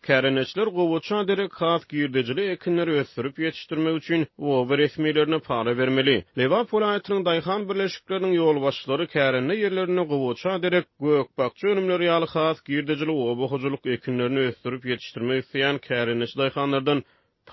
Käreneçler gowaça derek has girdejili ekinleri ösürüp yetiştirmek üçin oba resmilerine para vermeli. Lewap welaýatynyň daýhan birleşikleriniň ýolbaşçylary kärenne ýerlerine gowaça derek gökbakçy önümleri ýaly has girdejili oba hojaluk ekinlerini ösürüp yetiştirmek isleýän käreneç daýhanlardan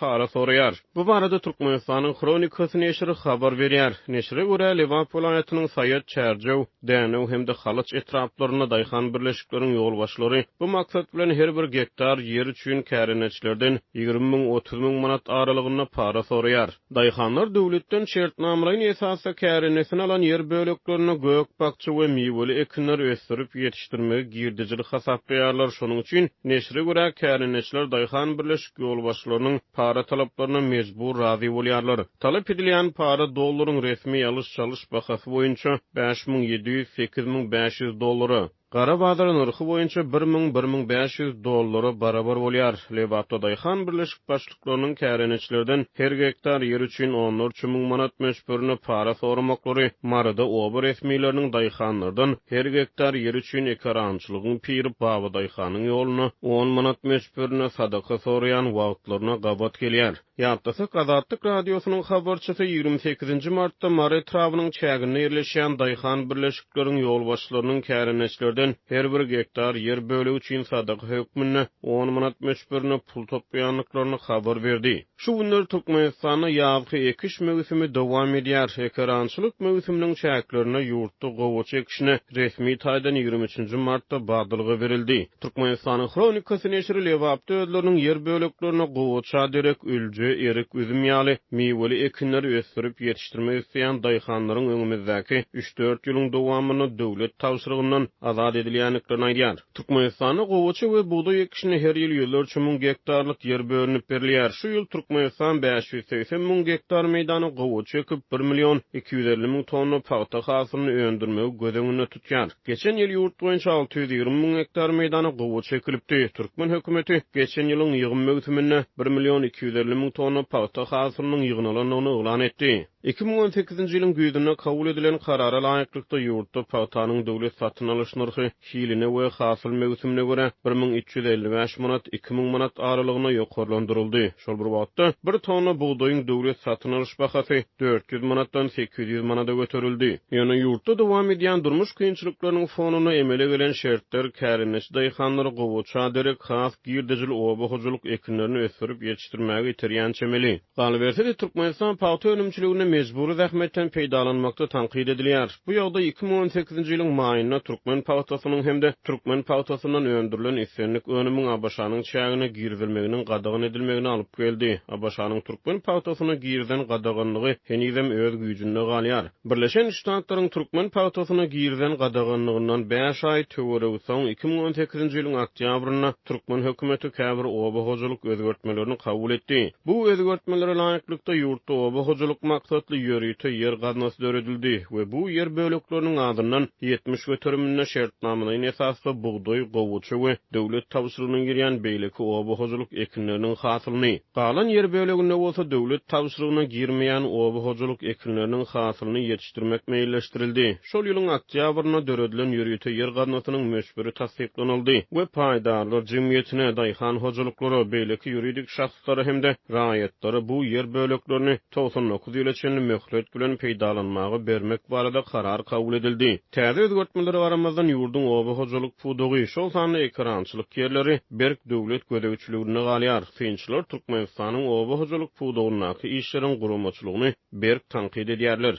para soraýar. Bu barada Türkmenistanyň Kronikasy neşri habar berýär. Neşre görä Lewap welaýatynyň Saýat Çärjew, Dänew hemde Halyç etraplaryna daýhan birleşikleriň ýolbaşçylary bu maksat bilen her bir gektar ýer üçin käreneçlerden 20.000-30.000 manat aralygyna para soraýar. Daýhanlar döwletden şertnamalaryň esasy kärenesini alan ýer böleklerini gökbakçy we miweli ekinler ösürip ýetişdirmegi girdijilik hasapdaýarlar. Şonuň üçin neşre görä käreneçler daýhan birleşik ýolbaşçylarynyň para talaplarına mecbur razy bolýarlar. Talap edilen para dollaryň resmi alış-çalış bahasy boýunça 5.700-8.500 dollary. Gara bazar narxy boýunça 1.000-1.500 dollary barabar bolýar. Lewapda daýhan birleşik başlyklarynyň käreneçlerden her gektar ýer üçin 14.000 manat meşburuna para soramaklary marada oba resmileriniň daýhanlardan her gektar ýer üçin ekarançylygyň piri baba daýhanyň ýoluna 10 manat meşburuna sadaka soraýan wagtlaryna gabat gelýär. Ýatdasa Azatlyk radiosynyň habarçysy 28 martda Mare trawynyň çägine ýerleşýän daýhan birleşikleriniň ýolbaşçylarynyň käreneçlerden her bir gektar yer bölegi üçin sadaka hökmünde 10 manat meşburuna pul toplaýanlyklaryny habar berdi. Şu günler Türkmenistanyň ýazgy ekiş mövsümi dowam edýär. Ekarançylyk mövsüminiň çäklerine ýurtda gowaça ekişine resmi taýdan 23 martda badylygy berildi. Türkmenistanyň Kronikasy neşri Lewapda özleriniň yer böleklerini gowaça derek ölje, erik, üzüm ýaly miweli ekinleri ösürip ýetişdirmek isleýän daýhanlaryň öňümizdäki 3-4 ýylyň dowamyny döwlet tawşyrygyndan azad edilýänliklerini aýdýar. Türkmenistanyň gowaça we buğday ekişine her ýyl 100.000 gektarlyk ýer bölünip berilýär. Şu ýyl Türkmenistan 580.000 gektar meýdany gowaça ekip 1.250.000 tonna paxta hasylyny öndürmegi göz öňünde tutýar. Geçen ýyl ýurt boýunça 620.000 gektar meýdany gowaça ekilipdi. Türkmen hökümeti geçen ýylyň ýygym mövsüminde 1.250.000 tonna paxta hasylynyň ýygnalanyny elan etdi. 2018 ýylyň güýdüne kabul edilen karara laýyklykda ýurtda paxtanyň döwlet satyn alyş narxy hiline we hasyl mövsümine görä 1.355 manat 2.000 manat aralygyna ýokarlandyryldy. Şol bir wagtda bir tonna buğdaýyň döwlet satyn alyş bahasy 400 manatdan 800 manata göterildi. Ýöne ýurtda dowam edýän durmuş kynçylyklarynyň fonuny emele gelen şertler käreneç daýhanlary gowaça derek has girdijil oba hojaluk ekinlerini ösürip ýetişdirmäge iterýän çemeli. Galy berse de Türkmenistan paxta önümçiligine mecburi zähmetden peýdalanmakda tanqid edilýär. Bu ýagdaý 2018 ýylyň maýyna Türkmen paxtasynyň hemde Türkmen paxtasyndan öndürilen islenlik önümiň Abaşanyň çägine girilmeginiň gadagan edilmegine alyp geldi. Abaşanyň Türkmen paxtasyna girden gadaganlygy henizem öz güýjünde galýar. Birleşen Ştatlaryň Türkmen paxtasyna girden gadaganlygyndan 5 ay töwereg soň 2018 ýylyň oktýabryna Türkmen hökümeti käbir oba hojaluk özgertmelerini kabul etdi. Bu özgertmelere laýyklykda ýurtda oba hojaluk maksatly ýörüýte yer gaznasy döredildi we bu yer bölekleriniň adyndan 70 göterimine şertnamalaryň esasy buğday, gowaça we döwlet tawşyrygynyň girýän beýleki oba hojaluk ekinleriniň hasylyny. Galan yer böleginde bolsa döwlet tawşyrygyna girmeýän oba hojaluk ekinleriniň hasylyny ýetişdirmek meýilleşdirildi. Şol ýylyň oktýabryna döredilen ýörüýte yer gaznasynyň meşburi tasdiklanyldy we paýdarlar jemgyýetine daýhan hojalyklary beýleki ýuridik şahslary hemde raýatlary bu yer böleklerini 99 ýyl içinde möhlet bilen peýdalanmagy bermek barada karar kabul edildi. Täze özgertmeleri garamazdan ýurdun oba hojaluk pudugy şol sanly ekarançylyk ýerleri berk döwlet gödäwçiligine galýar. Finçler Türkmenistanyň oba hojaluk pudugynyň işleriň gurumaçylygyny berk tanqid edýärler.